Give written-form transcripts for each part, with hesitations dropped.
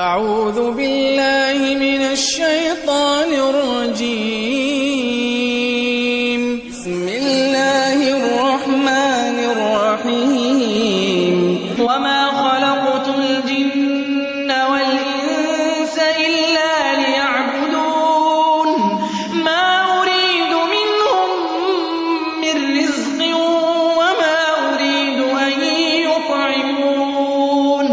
اعوذ باللہ من الشیطان الرجیم بسم اللہ الرحمن الرحیم وما خلقت الجن والانس الا ليعبدون ما اريد منهم من رزق وما اريد ان يطعمون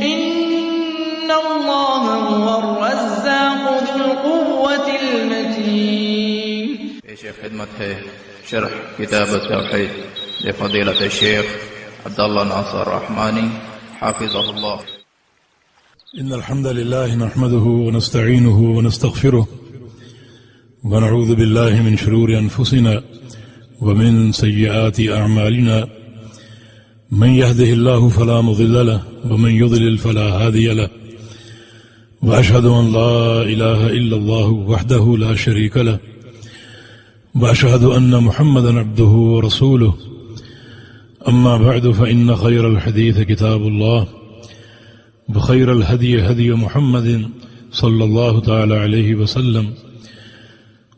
ان اللہ هو الرزاق ذو القوة المتین. پیش خدمت ہے شرح کتاب التوحید لفضیلۃ الشیخ عبداللہ ناصر رحمانی حافظہ اللہ. إن الحمد لله نحمده ونستعينه ونستغفره ونعوذ بالله من شرور أنفسنا ومن سيئات أعمالنا من يهده الله فلا مضل له ومن يضلل فلا هادي له وأشهد أن لا إله إلا الله وحده لا شريك له وأشهد أن محمدا عبده ورسوله أما بعد فإن خير الحديث كتاب الله وخير الهدي هدي محمد صلى الله تعالى عليه وسلم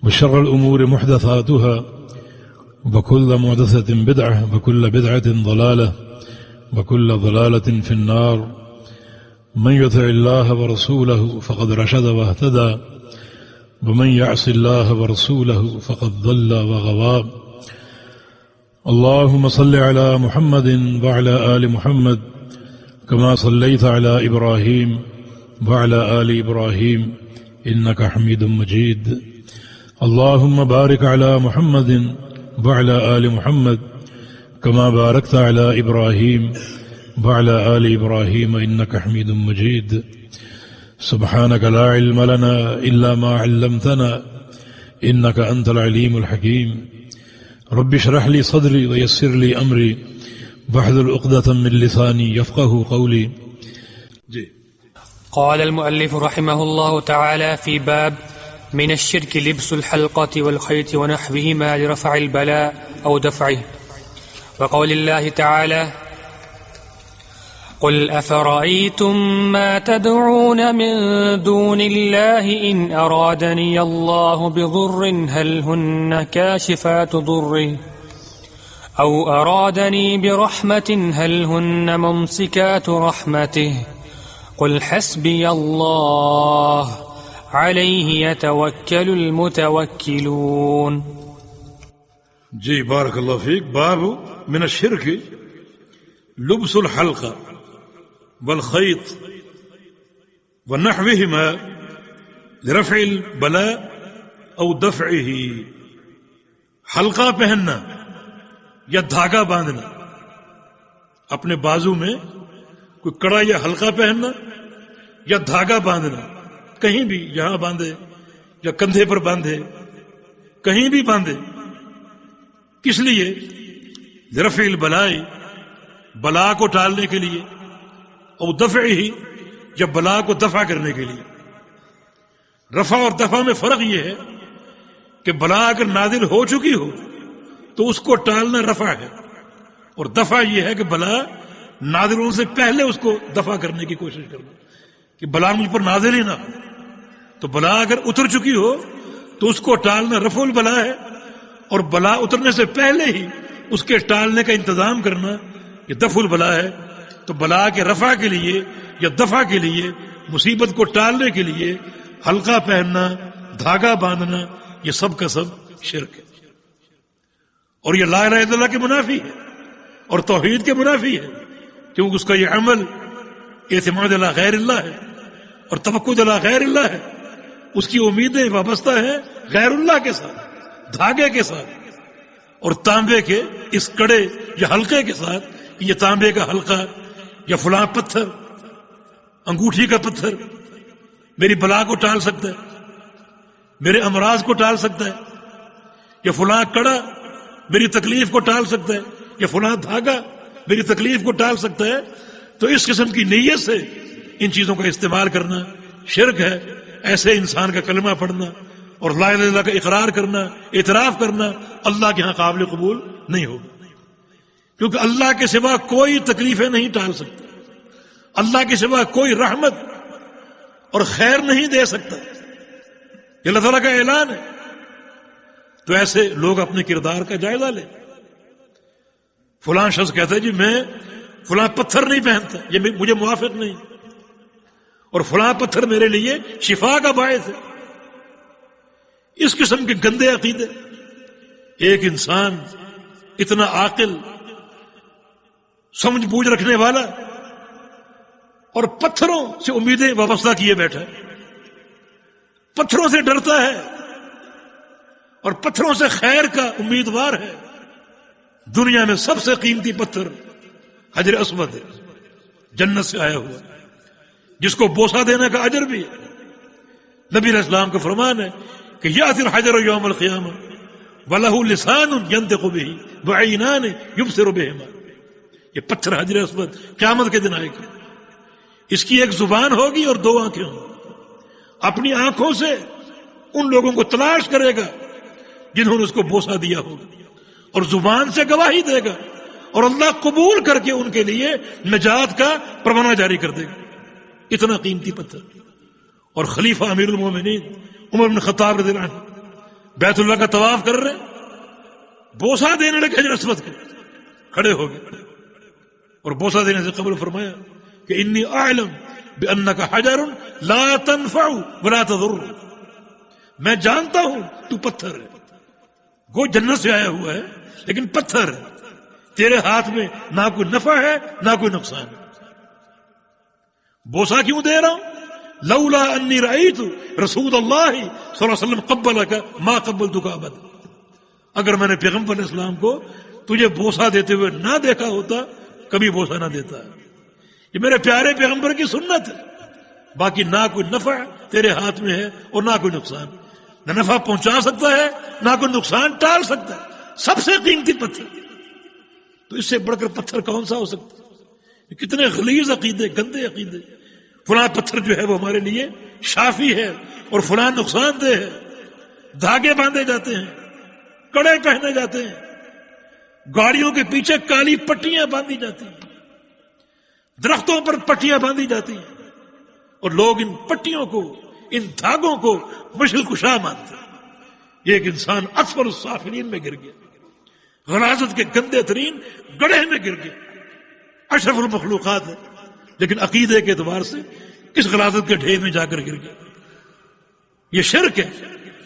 وشر الأمور محدثاتها وكل محدثة بدعة وكل بدعة ضلالة وكل ضلالة في النار. من يطع الله ورسوله فقد رشد واهتدى ومن يعص الله ورسوله فقد ضل وغوى. اللهم صل على محمد وعلى آل محمد كما صليت على إبراهيم وعلى آل إبراهيم إنك حميد مجيد. اللهم بارك على محمد وعلى آل محمد كما باركت على إبراهيم وعلى آل إبراهيم إنك حميد مجيد. سبحانك لا علم لنا إلا ما علمتنا إنك أنت العليم الحكيم. رب اشرح لي صدري ويسر لي أمري واحلل عقدة من لساني يفقهوا قولي. قال المؤلف رحمه الله تعالى في باب من الشرك لبس الحلقة والخيط ونحوهما لرفع البلاء أو دفعه، وقول الله تعالى قل أفرأيتم ما تدعون من دون الله إن أرادني الله بضر هل هن كاشفات ضره أو أرادني برحمة هل هن ممسكات رحمته قل حسبي الله عليه يتوكل المتوكلون. جی بارک اللہ فیک. باب من الشرک لبس الحلقہ والخيط ونحوهما لرفع البلاء او دفعه. حلقہ پہننا یا دھاگا باندھنا، اپنے بازو میں کوئی کڑا یا حلقہ پہننا یا دھاگا باندھنا، کہیں بھی، یہاں باندھے یا کندھے پر باندھے، کہیں بھی باندھے. کس لیے؟ لرفع البلاء، بلا کو ٹالنے کے لیے، اور دفع ہی، یا بلا کو دفع کرنے کے لیے. رفع اور دفع میں فرق یہ ہے کہ بلا اگر نازل ہو چکی ہو تو اس کو ٹالنا رفع ہے، اور دفع یہ ہے کہ بلا نازل ہونے سے پہلے اس کو دفع کرنے کی کوشش کرنا، کہ بلا مجھ پر نازل ہی نہ ہو. تو بلا اگر اتر چکی ہو تو اس کو ٹالنا رفع البلا ہے، اور بلا اترنے سے پہلے ہی اس کے ٹالنے کا انتظام کرنا یہ دفع البلا ہے. تو بلا کے رفع کے لیے یا دفع کے لیے، مصیبت کو ٹالنے کے لیے حلقہ پہننا، دھاگا باندھنا، یہ سب کا سب شرک ہے. اور یہ لا الہ الا اللہ کے منافی ہے اور توحید کے منافی ہے، کیونکہ اس کا یہ عمل اعتماد علی غیر اللہ ہے اور توکل علی غیر اللہ ہے. اس کی امیدیں وابستہ ہیں غیر اللہ کے ساتھ، دھاگے کے ساتھ، اور تانبے کے اس کڑے یا حلقے کے ساتھ. یہ تانبے کا حلقہ یا فلاں پتھر، انگوٹھی کا پتھر میری بلا کو ٹال سکتا ہے، میرے امراض کو ٹال سکتا ہے، یا فلاں کڑا میری تکلیف کو ٹال سکتا ہے، یا فلاں دھاگا میری تکلیف کو ٹال سکتا ہے. تو اس قسم کی نیت سے ان چیزوں کا استعمال کرنا شرک ہے. ایسے انسان کا کلمہ پڑھنا اور لا الہ الا اللہ کا اقرار کرنا، اعتراف کرنا اللہ کے ہاں قابل قبول نہیں ہوگا. کیونکہ اللہ کے سوا کوئی تکلیفیں نہیں ٹال سکتا، اللہ کے سوا کوئی رحمت اور خیر نہیں دے سکتا، یہ اللہ تعالیٰ کا اعلان ہے. تو ایسے لوگ اپنے کردار کا جائزہ لیں. فلاں شخص کہتا ہے جی میں فلاں پتھر نہیں پہنتا، یہ مجھے موافق نہیں، اور فلاں پتھر میرے لیے شفا کا باعث ہے. اس قسم کے گندے عقیدے. ایک انسان اتنا عاقل، سمجھ بوجھ رکھنے والا، اور پتھروں سے امیدیں وابستہ کیے بیٹھا ہے، پتھروں سے ڈرتا ہے اور پتھروں سے خیر کا امیدوار ہے. دنیا میں سب سے قیمتی پتھر حجر اسود ہے، جنت سے آیا ہوا، جس کو بوسہ دینے کا اجر بھی ہے. نبی علیہ السلام کا فرمان ہے کہ یأتی الحجر یوم القیامہ وَلَهُ لِسَانٌ يَنطِقُ بِهِ وَعَيْنَانِ يُبْصِرُ بِهِمَا. یہ پتھر حجر اسود قیامت کے دن آئے گا، اس کی ایک زبان ہوگی اور دو آنکھیں ہوں. اپنی آنکھوں سے ان لوگوں کو تلاش کرے گا جنہوں نے اس کو بوسہ دیا ہوگا، اور زبان سے گواہی دے گا، اور اللہ قبول کر کے ان کے لیے نجات کا پروانہ جاری کر دے گا. اتنا قیمتی پتھر. اور خلیفہ امیر المومنین عمر بن خطاب رضی اللہ عنہ بیت اللہ کا طواف کر رہے، بوسہ دینے لگے حجر اسود کے، کھڑے ہو گئے اور بوسہ دینے سے قبل فرمایا کہ انی اعلم بانک حجر لا تنفع ولا تضر. میں جانتا ہوں تو پتھر ہے، گو جنت سے آیا ہوا ہے لیکن پتھر ہے، تیرے ہاتھ میں نہ کوئی نفع ہے نہ کوئی نقصان ہے. بوسہ کیوں دے رہا ہوں؟ لولا انی رأیت رسول اللہ صلی اللہ علیہ وسلم قبلک ما قبلتک ابدا. اگر میں نے پیغمبر اسلام کو تجھے بوسہ دیتے ہوئے نہ دیکھا ہوتا کبھی بوسہ نہ دیتا. یہ میرے پیارے پیغمبر کی سنت ہے. باقی نہ کوئی نفع تیرے ہاتھ میں ہے اور نہ کوئی نقصان. نہ نفع پہنچا سکتا ہے نہ کوئی نقصان ٹال سکتا ہے. سب سے قیمتی پتھر. تو اس سے بڑھ کر پتھر کون سا ہو سکتا ہے؟ کتنے غلیظ عقیدے، گندے عقیدے. فلاں پتھر جو ہے وہ ہمارے لیے شافی ہے اور فلاں نقصان دہ ہے. دھاگے باندھے جاتے ہیں، کڑے پہنے جاتے ہیں، گاڑیوں کے پیچھے کالی پٹیاں باندھی جاتی ہیں، درختوں پر پٹیاں باندھی جاتی ہیں، اور لوگ ان پٹیوں کو، ان دھاگوں کو مشکل کشا مانتے ہیں. یہ ایک انسان اسفل السافلین میں گر گیا، غلاظت کے گندے ترین گڑھے میں گر گیا. اشرف المخلوقات ہے لیکن عقیدے کے اعتبار سے اس غلاظت کے ڈھیر میں جا کر گر گیا. یہ شرک ہے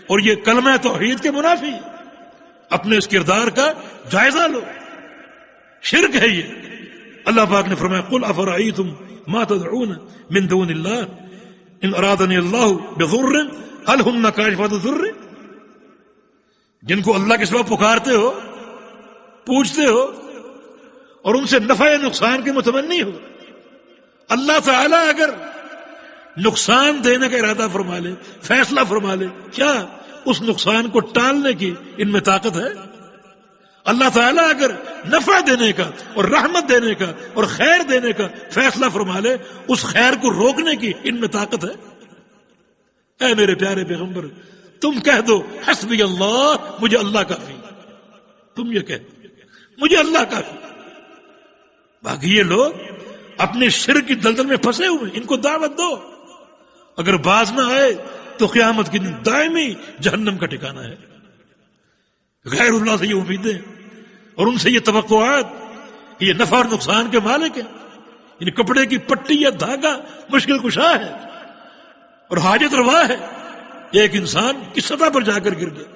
اور یہ کلمہ توحید کے منافی ہے. اپنے اس کردار کا جائزہ لو. شرک ہے یہ. اللہ پاک نے فرمایا قل افرأیتم ما تدعون من دون اللہ ان ارادنی اللہ بضر هل هن کاشفات الضر. جن کو اللہ کے سوا پکارتے ہو، پوچھتے ہو اور ان سے نفع نقصان کے متمنی ہو، اللہ تعالیٰ اگر نقصان دینے کا ارادہ فرما لے، فیصلہ فرما لے، کیا اس نقصان کو ٹالنے کی ان میں طاقت ہے؟ اللہ تعالیٰ اگر نفع دینے کا اور رحمت دینے کا اور خیر دینے کا فیصلہ فرما لے، اس خیر کو روکنے کی ان میں طاقت ہے؟ اے میرے پیارے پیغمبر، تم کہہ دو حسبی اللہ، مجھے اللہ کافی. تم یہ کہہ دو مجھے اللہ کافی. باقی یہ لوگ اپنے شرک کی دلدل میں پھنسے ہوئے، ان کو دعوت دو. اگر باز نہ آئے تو قیامت کے دن دائمی جہنم کا ٹھکانہ ہے. غیر اللہ سے یہ امیدیں اور ان سے یہ توقعات کہ یہ نفع اور نقصان کے مالک ہیں. ان کپڑے کی پٹی یا دھاگا مشکل کشا ہے اور حاجت روا ہے. ایک انسان کس سطح پر جا کر گر گیا.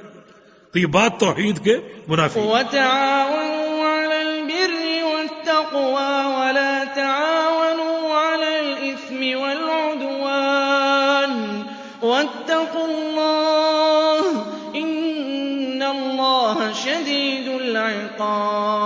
تو یہ بات توحید کے منافی. وتعاونوا على البر والتقوى ولا تعاونوا على الإثم والعدوان واتقوا الله إن الله شديد العقاب.